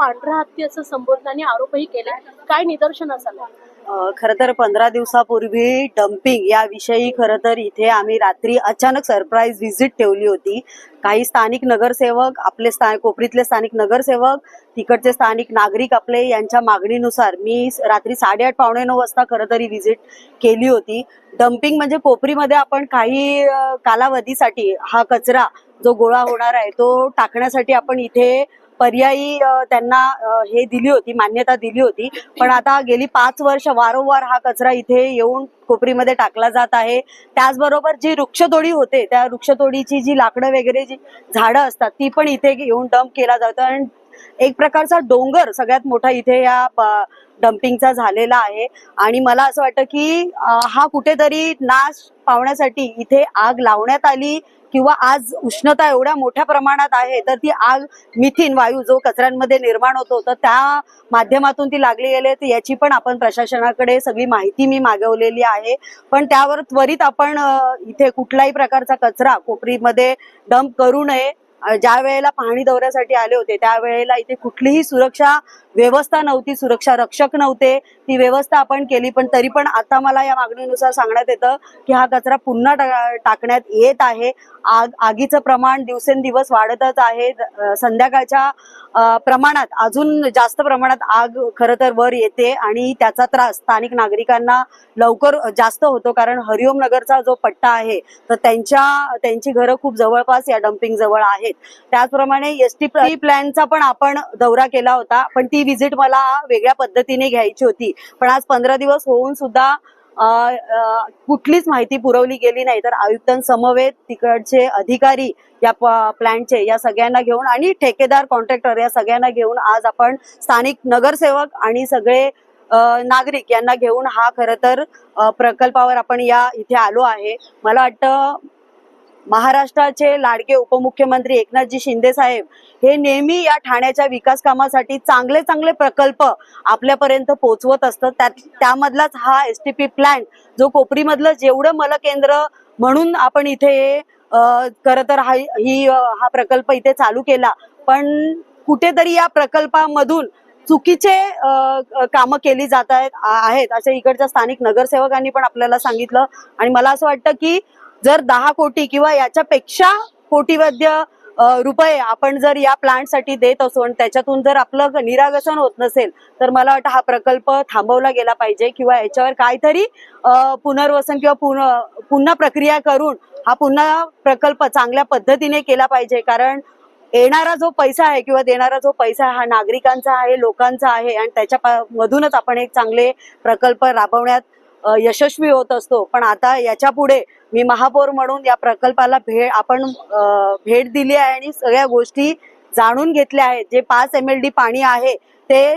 पांढरा हत्ती असं संबोधलं आणि आरोपही केले, काय निदर्शनास आलं? खरं तर 15 दिवसापूर्वी डम्पिंग याविषयी खरं तर इथे आम्ही रात्री अचानक सरप्राईज व्हिजिट ठेवली होती. काही स्थानिक नगरसेवक, आपले कोपरीतले स्थानिक नगरसेवक, तिकडचे स्थानिक नागरिक आपले यांच्या मागणीनुसार मी रात्री 8:30 पावणे 9 वाजता खरं तरी व्हिजिट केली होती. डम्पिंग म्हणजे कोपरीमध्ये आपण काही कालावधीसाठी हा कचरा जो गोळा होणार आहे तो टाकण्यासाठी आपण इथे पर्यायी त्यांना हे दिली होती, मान्यता दिली होती. पण आता गेली 5 वर्ष वारंवार हा कचरा इथे येऊन कोपरीमध्ये टाकला जात आहे. त्याचबरोबर जी वृक्षतोडी होते, त्या वृक्षतोडीची जी लाकडं वगैरे जी झाडं असतात ती पण इथे येऊन डंप केला जातो आणि एक प्रकारचा डोंगर सगळ्यात मोठा इथे या डम्पिंगचा झालेला आहे. आणि मला असं वाटतं की हा कुठेतरी नाश पावण्यासाठी इथे आग लावण्यात आली किंवा आज उष्णता एवढ्या मोठ्या प्रमाणात आहे तर ती आग मिथेन वायू जो कचऱ्यांमध्ये निर्माण होतो तर त्या माध्यमातून ती लागली गेली. तर याची पण आपण प्रशासनाकडे सगळी माहिती मी मागवलेली आहे. पण त्यावर त्वरित आपण इथे कुठल्याही प्रकारचा कचरा कोपरीमध्ये डंप करू नये. ज्या वेळेला पाहणी दौऱ्यासाठी आले होते त्यावेळेला इथे कुठलीही सुरक्षा व्यवस्था नव्हती, सुरक्षा रक्षक नव्हते. ती व्यवस्था आपण केली पण तरी पण आता मला या मागणीनुसार सांगण्यात येतं की हा कचरा पुन्हा टाकण्यात येत आहे. आगीचं प्रमाण दिवसेंदिवस वाढतच आहे. संध्याकाळच्या प्रमाणात अजून जास्त प्रमाणात आग खरं तर वर येते आणि त्याचा त्रास स्थानिक नागरिकांना लवकर जास्त होतो. कारण हरिओम नगरचा जो पट्टा आहे तर त्यांची घरं खूप जवळपास या डम्पिंग जवळ आहेत. त्याचप्रमाणे एसटी प्लॅनचा पण आपण दौरा केला होता पण ती व्हिजिट मला वेगळ्या पद्धतीने घ्यायची होती. पण आज 15 दिवस होऊन सुद्धा कुठलीच माहिती पुरवली गेली नाही. तर आयुक्तांसमवेत तिकडचे अधिकारी या प्लॅनचे या सगळ्यांना घेऊन आणि ठेकेदार कॉन्ट्रॅक्टर या सगळ्यांना घेऊन आज आपण स्थानिक नगरसेवक आणि सगळे नागरिक यांना घेऊन हा खरं तर प्रकल्पावर आपण या इथे आलो आहे. मला वाटतं महाराष्ट्राचे लाडके उपमुख्यमंत्री एकनाथजी शिंदे साहेब हे नेहमी या ठाण्याच्या विकास कामासाठी चांगले चांगले प्रकल्प आपल्यापर्यंत पोहोचवत असतात. त्यामधलाच हा एसटीपी प्लॅन जो कोपरीमधलं जेवढं मलकेंद्र म्हणून आपण इथे खरं तर हा प्रकल्प इथे चालू केला पण कुठेतरी या प्रकल्पामधून चुकीचे कामं केली जात आहेत असे इकडच्या स्थानिक नगरसेवकांनी पण आपल्याला सांगितलं. आणि मला असं वाटतं की जर 10 कोटी किंवा याच्यापेक्षा कोटीवध्य रुपये आपण जर या प्लांटसाठी देत असू आणि त्याच्यातून जर आपलं निरागसन होत नसेल तर मला वाटतं हा प्रकल्प थांबवला गेला पाहिजे किंवा याच्यावर काहीतरी पुनर्वसन किंवा पुन्हा प्रक्रिया करून हा पुन्हा प्रकल्प चांगल्या पद्धतीने केला पाहिजे. कारण येणारा जो पैसा आहे किंवा देणारा जो पैसा हा नागरिकांचा आहे, लोकांचा आहे आणि त्याच्या मधूनच आपण एक चांगले प्रकल्प राबवण्यात यशस्वी होत असतो. पण आता याच्या पुढे मी महापौर म्हणून या प्रकल्पाला आपण भेट दिली आहे आणि सगळ्या गोष्टी जाणून घेतल्या आहेत. जे 5 MLD पाणी आहे ते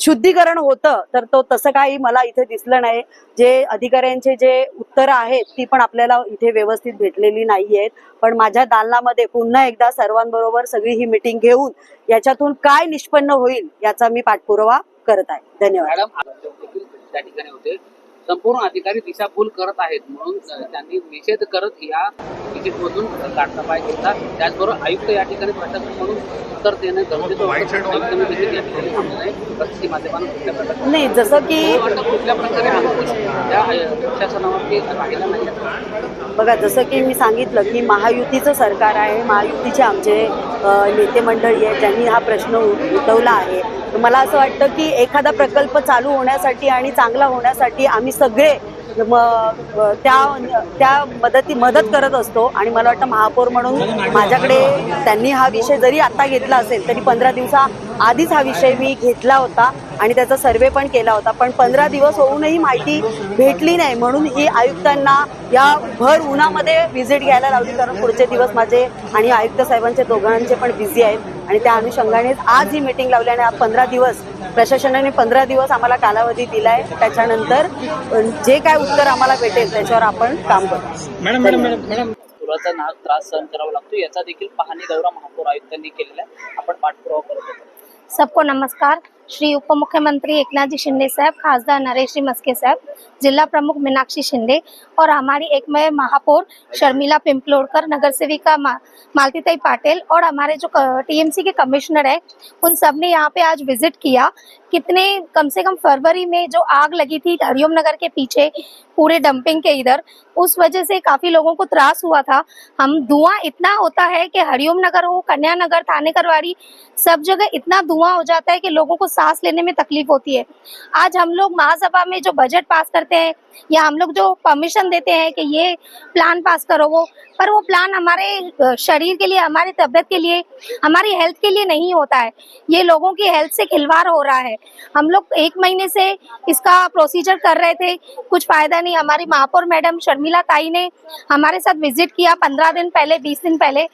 शुद्धीकरण होतं तर तो तसं काही मला इथे दिसलं नाही. जे अधिकाऱ्यांचे जे उत्तरं आहेत ती पण आपल्याला इथे व्यवस्थित भेटलेली नाही आहेत. पण माझ्या दालनामध्ये पुन्हा एकदा सर्वांबरोबर सगळी ही मीटिंग घेऊन याच्यातून काय निष्पन्न होईल याचा मी पाठपुरावा करत आहे. धन्यवाद. त्या ठिकाणी होते संपूर्ण अधिकारी दिशाभूल करत आहेत म्हणून त्यांनी निषेध करत या व्हिजिट मधून काढता पाय घेतला. त्याचबरोबर आयुक्त या ठिकाणी प्रशासन म्हणून उत्तर देणं गरजेचं नाही. जसं की कुठल्या प्रकारे त्या प्रशासनावरती राहिला नाही. बघा जसं की मी सांगितलं की महायुतीचं सरकार आहे, महायुतीचे आमचे नेते मंडळी आहेत ज्यांनी हा प्रश्न उठवला आहे. तर मला असं वाटतं की एखादा प्रकल्प चालू होण्यासाठी आणि चांगला होण्यासाठी आम्ही सगळे त्या मदत करत असतो. आणि मला वाटतं महापौर म्हणून माझ्याकडे त्यांनी हा विषय जरी आता घेतला असेल तरी 15 दिवसा आधीच हा विषय मी घेतला होता आणि त्याचा सर्वे पण केला होता. पण 15 दिवस होऊनही माहिती भेटली नाही म्हणून ही आयुक्तांना या भर उन्हामध्ये व्हिजिट घ्यायला लावली. कारण पुढचे दिवस माझे आणि आयुक्त साहेबांचे दोघांचे पण बिझी आहेत आणि त्या अनुषंगाने आज ही मीटिंग लावली आणि 15 दिवस प्रशासनाने 15 दिवस आम्हाला कालावधी दिलाय. त्याच्यानंतर जे काय उत्तर आम्हाला भेटेल त्याच्यावर आपण काम करू. मॅडम पुराचा त्रास सहन करावा लागतो याचा देखील पाहणी दौरा महापौर आयुक्तांनी केलेला आहे. आपण पाठपुरावा करत होतो. सबको नमस्कार. श्री उपमुख्यमंत्री एकनाथजी शिंदे साहब, खासदार नरेश जी मस्के साहब, जिला प्रमुख मीनाक्षी शिंदे और हमारी एकमेव महापौर शर्मिला पिंपलोडकर, नगर सेविका मालतीताई पाटिल और हमारे जो टीएमसी के कमिश्नर है, उन सब ने यहाँ पे आज विजिट किया। कितने कम से कम फरवरी में जो आग लगी थी हरिओम नगर के पीछे पूरे डंपिंग के इधर, उस वजह से काफी लोगों को त्रास हुआ था। हम धुआं इतना होता है कि हरिओम नगर हो, कन्या नगर, थाने करवाड़ी, सब जगह इतना धुआं हो जाता है कि लोगों को सांस लेने में तकलीफ होती है। आज हम लोग महासभा में जो बजट पास करते हैं या हम लोग जो परमिशन देते हैं कि ये प्लान पास करो, वो प्लान हमारे शरीर के लिए, हमारी तबीयत के लिए, हमारी हेल्थ के लिए नहीं होता है। ये लोगों की हेल्थ से खिलवाड़ हो रहा है। हम लोग 1 महीने से इसका प्रोसीजर कर रहे थे, कुछ फायदा नहीं। हमारी महापौर मैडम शर्मिला ताई ने हमारे साथ विजिट किया 15 दिन पहले, 20 दिन पहले।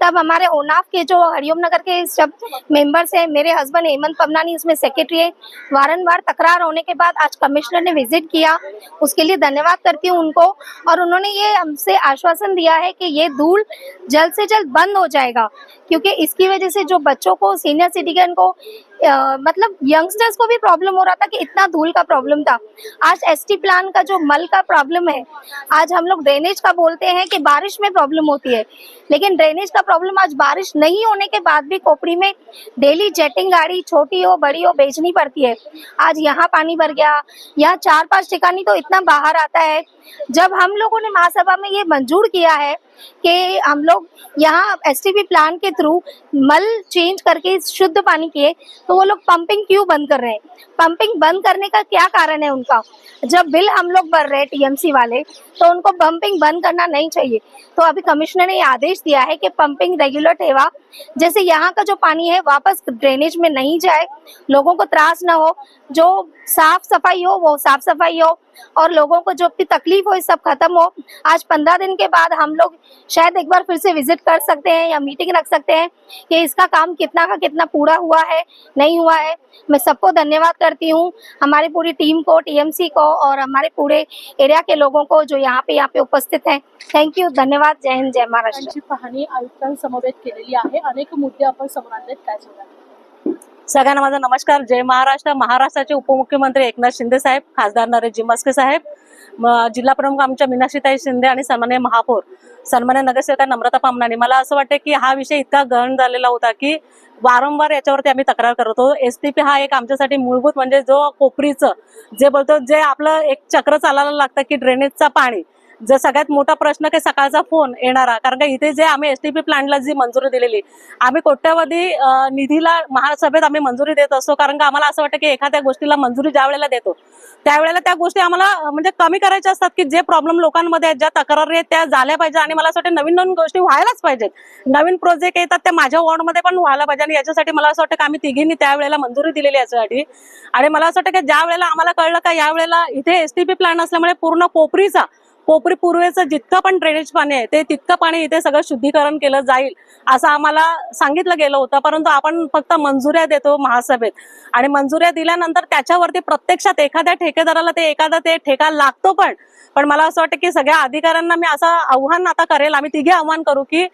तब हमारे ओनाफ के जो हरिओम नगर के सब मेंबर्स हैं, मेरे हस्बैंड हेमंत पमनानी इसमें सेक्रेटरी है, वारंवार तकरार होने के बाद आज कमिश्नर ने विजिट किया, उसके लिए धन्यवाद करती हूँ उनको। और उन्होंने ये हमसे आश्वासन दिया है कि ये धूल जल्द से जल्द बंद हो जाएगा, क्योंकि इसकी वजह से जो बच्चों को, सीनियर सिटीजन को, मतलब यंगस्टर्स को भी प्रॉब्लम हो रहा था कि इतना धूल का प्रॉब्लम था। आज एसटी प्लान का जो मल का प्रॉब्लम है, आज हम लोग ड्रेनेज का बोलते हैं कि बारिश में प्रॉब्लम होती है, लेकिन ड्रेनेज का प्रॉब्लम आज बारिश नहीं होने के बाद भी खोपड़ी में डेली जेटिंग गाड़ी छोटी हो बड़ी हो भेजनी पड़ती है। आज यहाँ पानी भर गया, यहाँ 4-5 ठिकानी तो इतना बाहर आता है। जब हम लोगों ने महासभा में ये मंजूर किया है कि हम लोग यहाँ एसटीपी प्लान के थ्रू मल चेंज करके शुद्ध पानी किए, तो वो लोग पंपिंग क्यों बंद कर रहे हैं? पंपिंग बंद करने का क्या कारण है उनका? जब बिल हम लोग भर रहे हैं टीएमसी वाले, तो उनको पंपिंग बंद करना नहीं चाहिए। तो अभी कमिश्नर ने ये आदेश दिया है कि पंपिंग रेगुलर ठेवा, जैसे यहाँ का जो पानी है वापस ड्रेनेज में नहीं जाए, लोगों को त्रास ना हो, जो साफ सफाई हो वो साफ सफाई हो, और लोगों को जो भी तकलीफ हो ये सब खत्म हो। आज 15 दिन के बाद हम लोग शायद एक बार फिर से विजिट कर सकते हैं या मीटिंग रख सकते हैं कि इसका काम कितना का कितना पूरा हुआ है, नहीं हुआ है। मैं सबको धन्यवाद करती हूँ, हमारी पूरी टीम को, टीएमसी को और हमारे पूरे एरिया के लोगों को जो यहाँ पे उपस्थित हैं। थँक यू, धन्यवाद। जय हिंद, जय महाराष्ट्र। त्यांची पाहणी आयुक्तांसमवेत केलेली आहे। अनेक मुद्दे आपण समोर आणलेत, काय सांगाल? सगळ्यांना माझा नमस्कार, जय महाराष्ट्र। महाराष्ट्राचे उपमुख्यमंत्री एकनाथ शिंदे साहेब, खासदार नरेश मस्के साहेब, जिल्हा प्रमुख आमच्या मीनाक्षीताई शिंदे आणि सन्माननीय महापौर, सन्माननीय नगरसेविका नम्रता पमनानी। मला असं वाटतं की हा विषय इतका गहन झालेला होता की वारंवार याच्यावरती आम्ही तक्रार करत होतो। एसटीपी हा एक आमच्यासाठी मूलभूत, म्हणजे जो कोपरीचं जे बोलतो, जे आपलं एक चक्र चालायला लागतं की ड्रेनेजचा पाणी, जर सगळ्यात मोठा प्रश्न की सकाळचा फोन येणारा, कारण का इथे जे आम्ही एसटीपी प्लांटला जी मंजुरी दिलेली, आम्ही कोट्यवधी निधीला महासभेत आम्ही मंजुरी देत असतो, कारण का आम्हाला असं वाटतं की एखाद्या गोष्टीला मंजुरी ज्या वेळेला देतो त्यावेळेला त्या गोष्टी आम्हाला म्हणजे कमी करायच्या असतात, की जे प्रॉब्लेम लोकांमध्ये आहेत, ज्या तक्रारी आहेत त्या झाल्या पाहिजे। आणि मला असं वाटतं नवीन नवीन गोष्टी व्हायलाच पाहिजेत, नवीन प्रोजेक्ट येतात ते माझ्या वॉर्डमध्ये पण व्हायला पाहिजे। आणि याच्यासाठी मला असं वाटतं की आम्ही तिघींनी त्यावेळेला मंजुरी दिलेली याच्यासाठी। आणि मला असं वाटतं की ज्या वेळेला आम्हाला कळलं का यावेळेला इथे एसटीपी प्लांट असल्यामुळे पूर्ण कोपरी पूर्वेचं जितकं पण ड्रेनेज पाणी आहे ते तितकं पाणी इथे सगळं शुद्धीकरण केलं जाईल असं आम्हाला सांगितलं गेलं होतं, परंतु आपण फक्त मंजुऱ्या देतो महासभेत, आणि मंजुऱ्या दिल्यानंतर त्याच्यावरती प्रत्यक्षात एखाद्या ठेकेदाराला ते ठेका लागतो। पण मला असं वाटतं की सगळ्या अधिकाऱ्यांना मी असं आव्हान आता करेल, आम्ही तिघे आव्हान करू की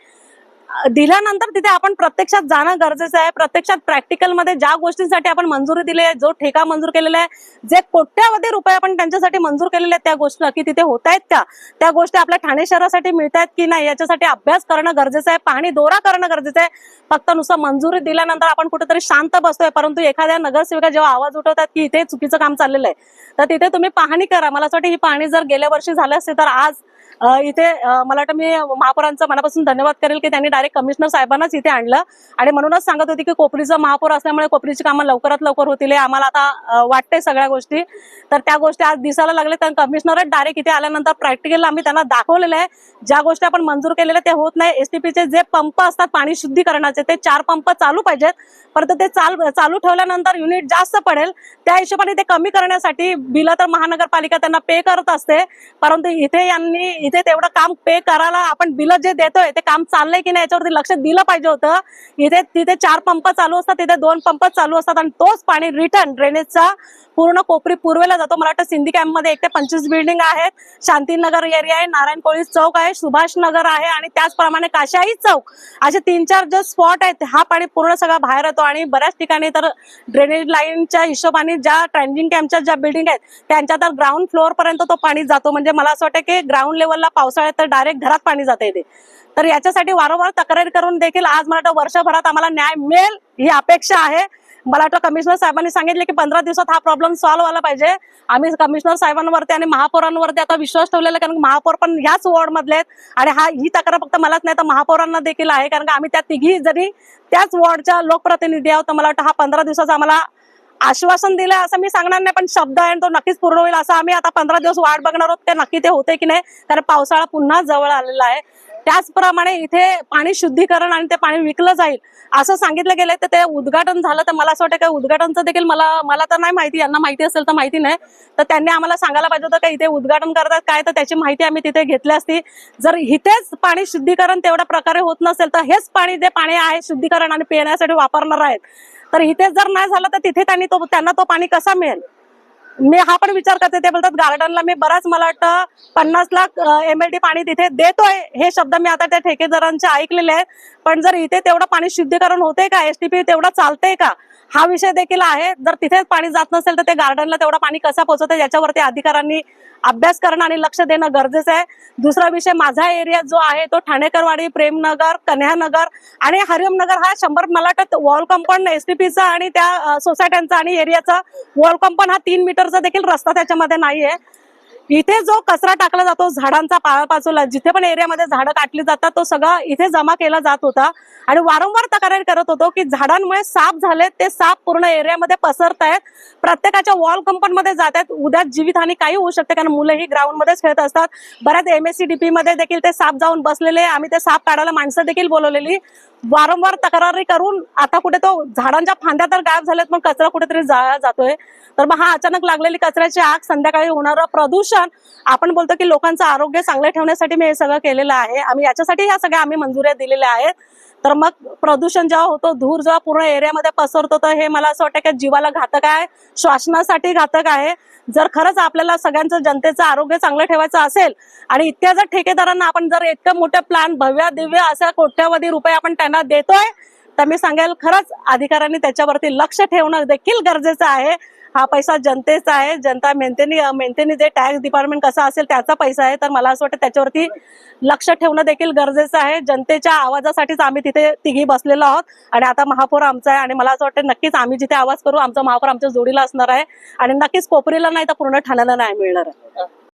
दिल्यानंतर तिथे आपण प्रत्यक्षात जाणं गरजेचं आहे। प्रत्यक्षात प्रॅक्टिकल मध्ये ज्या गोष्टींसाठी आपण मंजुरी दिली आहे, जो ठेका मंजूर केलेला आहे, जे कोट्यावधी रुपये आपण त्यांच्यासाठी मंजूर केलेले आहेत, त्या गोष्टी नक्की तिथे होत आहेत त्या गोष्टी आपल्या ठाणे शहरासाठी मिळतात की नाही याच्यासाठी अभ्यास करणं गरजेचं आहे, पाणी दौरा करणं गरजेचं आहे। फक्त नुसतं मंजुरी दिल्यानंतर आपण कुठेतरी शांत बसतोय, परंतु एखाद्या नगरसेविका जेव्हा आवाज उठवतात की इथे चुकीचं काम चाललेलं आहे, तर तिथे तुम्ही पाहणी करा। मला असं वाटतं ही पाहणी जर गेल्या वर्षी झाली असते तर आज इथे मला वाटतं मी महापौरांचा मनापासून धन्यवाद करेल की त्यांनी डायरेक्ट कमिशनर साहेबांनाच इथे आणलं, आणि म्हणूनच सांगत होती की कोपरीचा महापौर असल्यामुळे कोपरीची कामं लवकरात लवकर होतील, आम्हाला आता वाटते सगळ्या गोष्टी। तर त्या गोष्टी आज दिसायला लागले, तर कमिशनरच डायरेक्ट इथे आल्यानंतर प्रॅक्टिकल आम्ही त्यांना दाखवलेलं आहे, ज्या गोष्टी आपण मंजूर केलेल्या ते होत नाही। एसटीपीचे जे पंप असतात पाणी शुद्धीकरणाचे ते 4 पंप चालू पाहिजेत, परंतु ते चालू ठेवल्यानंतर युनिट जास्त पडेल, त्या हिशोबाने ते कमी करण्यासाठी बिलं तर महानगरपालिका त्यांना पे करत असते, परंतु इथे यांनी इथे तेवढं काम पे करायला आपण बिल जे देतोय ते काम चाललंय की नाही याच्यावरती लक्ष दिलं पाहिजे होतं. इथे तिथे 4 पंप चालू असतात, तिथे 2 पंप चालू असतात आणि तोच पाणी रिटर्न ड्रेनेजचा पूर्ण कोपरी पूर्वेला जातो. मला वाटतं सिंधी कॅम्पमध्ये 1 ते 25 बिल्डिंग आहेत, शांतीनगर एरिया आहे, नारायण कोळी चौक आहे, सुभाष नगर आहे आणि त्याचप्रमाणे काशाई चौक असे 3-4 जे स्पॉट आहेत हा पाणी पूर्ण सगळा बाहेर येतो. आणि बऱ्याच ठिकाणी तर ड्रेनेज लाईनच्या हिशोबाने ज्या ट्रान्झिंग कॅम्पच्या ज्या बिल्डिंग आहेत त्यांच्या तर ग्राउंड फ्लोअर पर्यंत तो पाणी जातो. म्हणजे मला असं वाटतं की ग्राउंड लेवलला पावसाळ्यात तर डायरेक्ट घरात पाणी जाते ते. तर याच्यासाठी वारंवार तक्रार करून देखील आज मला वाटतं वर्षभरात आम्हाला न्याय मिळेल ही अपेक्षा आहे. मला वाटतं कमिशनर साहेबांनी सांगितले की 15 दिवसात हा प्रॉब्लेम सॉल्व्ह व्हायला पाहिजे. आम्ही कमिशनर साहेबांवरती आणि महापौरांवरती आता विश्वास ठेवलेला, कारण महापौर पण ह्याच वॉर्ड मधले आहेत आणि ही तक्रार फक्त मलाच नाही तर महापौरांना देखील आहे, कारण का आम्ही त्या तिघी जरी त्याच वॉर्डच्या लोकप्रतिनिधी आहोत. तर मला वाटतं हा 15 दिवसाचा आम्हाला आश्वासन दिलं असं मी सांगणार नाही, पण शब्द आहे तो नक्कीच पूर्ण होईल असं आम्ही आता 15 दिवस वाट बघणार आहोत ते नक्की ते होते की नाही, कारण पावसाळा पुन्हा जवळ आलेला आहे. त्याचप्रमाणे इथे पाणी शुद्धीकरण आणि ते पाणी विकलं जाईल असं सांगितलं गेलंय. तर ते उद्घाटन झालं तर मला असं वाटतं की उद्घाटनचं देखील मला तर नाही माहिती, यांना माहिती असेल तर माहिती नाही, तर त्यांनी आम्हाला सांगायला पाहिजे होतं की इथे उद्घाटन करतात काय, तर त्याची माहिती आम्ही तिथे घेतली असती. जर इथेच पाणी शुद्धीकरण तेवढ्या प्रकारे होत नसेल तर हेच पाणी जे पाणी आहे शुद्धीकरण आणि पिण्यासाठी वापरणार आहेत, तर इथे जर नाही झालं तर तिथे त्यांना तो पाणी कसा मिळेल. मी हा पण विचार करते. ते बोलतात गार्डनला मी बराच मला वाटतं 50 लाख MLD पाणी तिथे देतोय, हे शब्द मी आता त्या ठेकेदारांचे ऐकलेले आहेत. पण जर इथे तेवढं पाणी शुद्धीकरण होते का, STP तेवढं चालतंय का, हा विषय देखील आहे. जर तिथेच पाणी जात नसेल तर ते गार्डनला तेवढं पाणी कसं पोहोचवतं याच्यावरती अधिकाऱ्यांनी अभ्यास करणं आणि लक्ष देणं गरजेचं आहे. दुसरा विषय, माझा एरिया जो आहे तो ठाणेकरवाडी, प्रेमनगर, कन्ह्यानगर आणि हरिओमनगर हा 100 मला वाटतं वॉल कंपाऊंड STPचा आणि त्या सोसायट्यांचा आणि एरियाचा वॉल कंपाऊंड हा 3 मीटरचा देखील रस्ता त्याच्यामध्ये नाहीये. इथे जो कचरा टाकला जातो झाडांचा पाचोला, जिथे पण एरियामध्ये झाडं काटली जातात तो सगळा इथे जमा केला जात होता आणि वारंवार तक्रार करत होतो की झाडांमुळे साप झाले, ते साप पूर्ण एरियामध्ये पसरत आहेत, प्रत्येकाच्या वॉल कंपाऊंड मध्ये जात आहेत. उद्या जीवितहानी काही होऊ शकते कारण मुलं ही ग्राउंड मध्येच खेळत असतात. बऱ्याच MSCDP मध्ये देखील ते साप जाऊन बसलेले, आम्ही ते साप काढायला माणसं देखील बोलवलेली. वारंवार तक्रारी करून आता कुठे तो झाडांच्या फांद्या तर गायब झाल्यात पण कचरा कुठेतरी जाळला जातोय. तर मग हा अचानक लागलेली कचऱ्याची आग, संध्याकाळी होणारं प्रदूषण, आपण बोलतो की लोकांचं आरोग्य चांगलं ठेवण्यासाठी मी हे सगळं केलेलं आहे. आम्ही याच्यासाठी ह्या सगळ्या आम्ही मंजुऱ्या दिलेल्या आहेत. तर मग प्रदूषण जेव्हा होतो, धूर जेव्हा पूर्ण एरियामध्ये पसरतो, तर हे मला असं वाटतं की जीवाला घातक आहे, श्वासनासाठी घातक आहे. जर खरंच आपल्याला सगळ्यांचं जनतेचं आरोग्य चांगलं ठेवायचं असेल आणि इतक्या जर ठेकेदारांना आपण जर इतकं मोठं प्लॅन भव्य दिव्य असा कोट्यवधी रुपये आपण त्यांना देतोय, तर मी सांगेल खरंच अधिकाऱ्यांनी त्याच्यावरती लक्ष ठेवणं देखील गरजेचं आहे. हा पैसा जनतेचा आहे, जनता मेंटेनी जे टॅक्स डिपार्टमेंट कसा असेल त्याचा पैसा आहे. तर मला असं वाटतं त्याच्यावरती लक्ष ठेवणं देखील गरजेचं आहे. जनतेच्या आवाजासाठीच आम्ही तिथे तिघी बसलेलो आहोत आणि आता महापौर आमचा आहे आणि मला असं वाटतं नक्कीच आम्ही जिथे आवाज करू आमचा महापौर आमच्या जोडीला असणार आहे आणि नक्कीच कोपरीला नाही तर पूर्ण ठाण्याला नाही मिळणार आहे.